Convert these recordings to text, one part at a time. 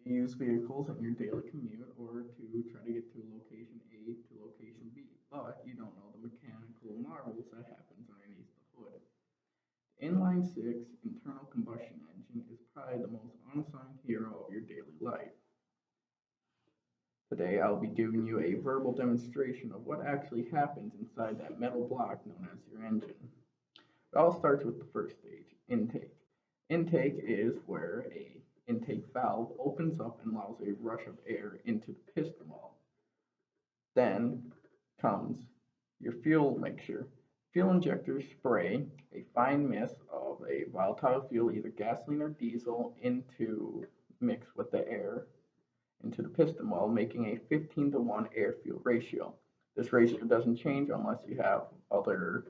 you use vehicles in your daily commute or to try to get to location A to location B, but you don't know the mechanical marvels that happens underneath the hood. The inline six internal combustion engine is probably the most unsung hero of your daily life. Today I'll be giving you a verbal demonstration of what actually happens inside that metal block known as your engine. It all starts with the first stage, intake. Intake is where a intake valve opens up and allows a rush of air into the piston wall. Then comes your fuel mixture. Fuel injectors spray a fine mist of a volatile fuel, either gasoline or diesel, into mix with the air into the piston wall, making a 15-to-1 air-fuel ratio. This ratio doesn't change unless you have other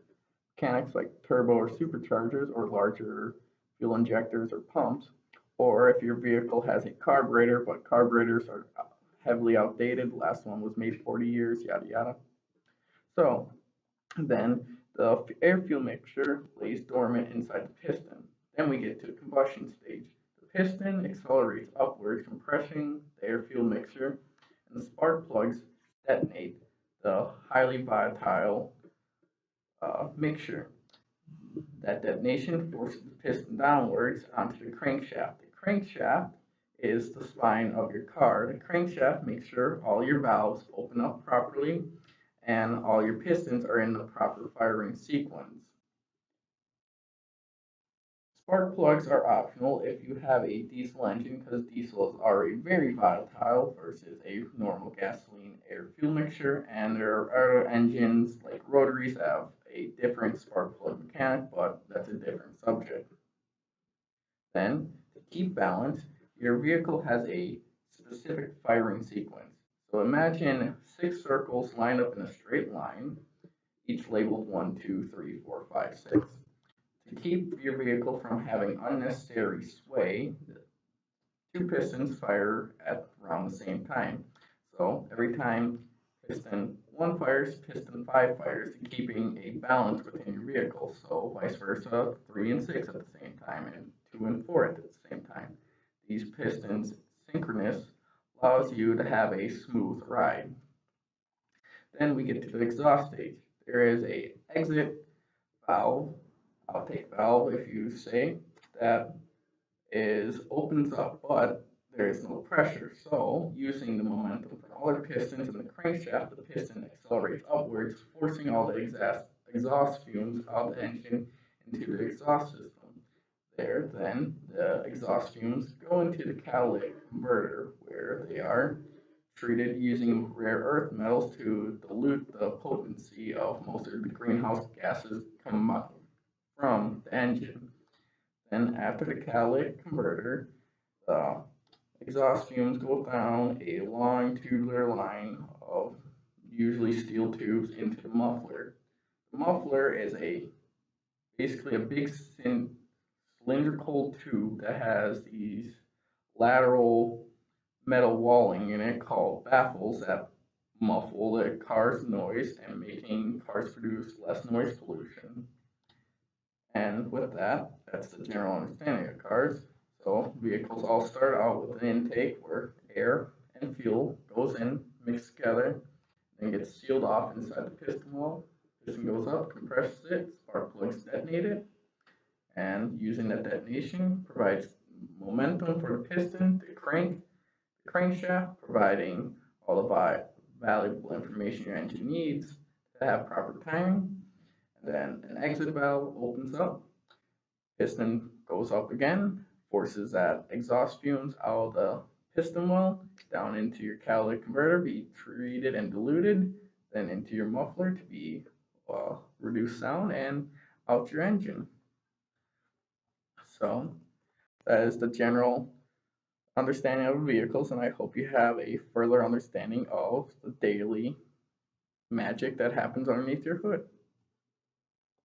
mechanics like turbo or superchargers or larger fuel injectors or pumps, or if your vehicle has a carburetor, but carburetors are heavily outdated. The last one was made 40 years, yada yada. So then the air-fuel mixture lays dormant inside the piston. Then we get to the combustion stage. The piston accelerates upwards, compressing the air-fuel mixture, and the spark plugs detonate the highly volatile mixture. That detonation forces the piston downwards onto the crankshaft. The crankshaft is the spine of your car. The crankshaft makes sure all your valves open up properly and all your pistons are in the proper firing sequence. Spark plugs are optional if you have a diesel engine, because diesels are very volatile versus a normal gasoline air fuel mixture, and there are other engines like rotaries that have a different spark plug mechanic, but that's a different subject. Then, to keep balance, your vehicle has a specific firing sequence. So imagine 6 circles lined up in a straight line, each labeled 1, 2, 3, 4, 5, 6. To keep your vehicle from having unnecessary sway, the 2 pistons fire at around the same time. So every time piston 1 fires, piston 5 fires, keeping a balance within your vehicle. So vice versa, 3 and 6 at the same time, and 2 and 4 at the same time. These pistons synchronous allows you to have a smooth ride. Then we get to the exhaust stage. There is a exit valve, outtake valve if you say, that opens up, but there is no pressure. So using the momentum from all the pistons in the crankshaft, the piston accelerates upwards, forcing all the exhaust fumes out of the engine into the exhaust system. There, then, the exhaust fumes go into the catalytic converter, where they are treated using rare earth metals to dilute the potency of most of the greenhouse gases coming out from the engine. Then, after the catalytic converter, the exhaust fumes go down a long tubular line of usually steel tubes into the muffler. The muffler is basically a big cylindrical tube that has these lateral metal walling in it called baffles that muffle the car's noise and making cars produce less noise pollution. And with that, that's the general understanding of cars. So vehicles all start out with an intake where air and fuel goes in, mixed together, and gets sealed off inside the piston wall. Piston goes up, compresses it, spark plugs detonate it, and using that detonation provides momentum for the piston to crank the crankshaft, providing all the valuable information your engine needs to have proper timing. And then an exit valve opens up, piston goes up again, forces that exhaust fumes out of the piston well down into your catalytic converter, be treated and diluted, then into your muffler to be reduce sound, and out your engine. So that is the general understanding of vehicles, and I hope you have a further understanding of the daily magic that happens underneath your hood.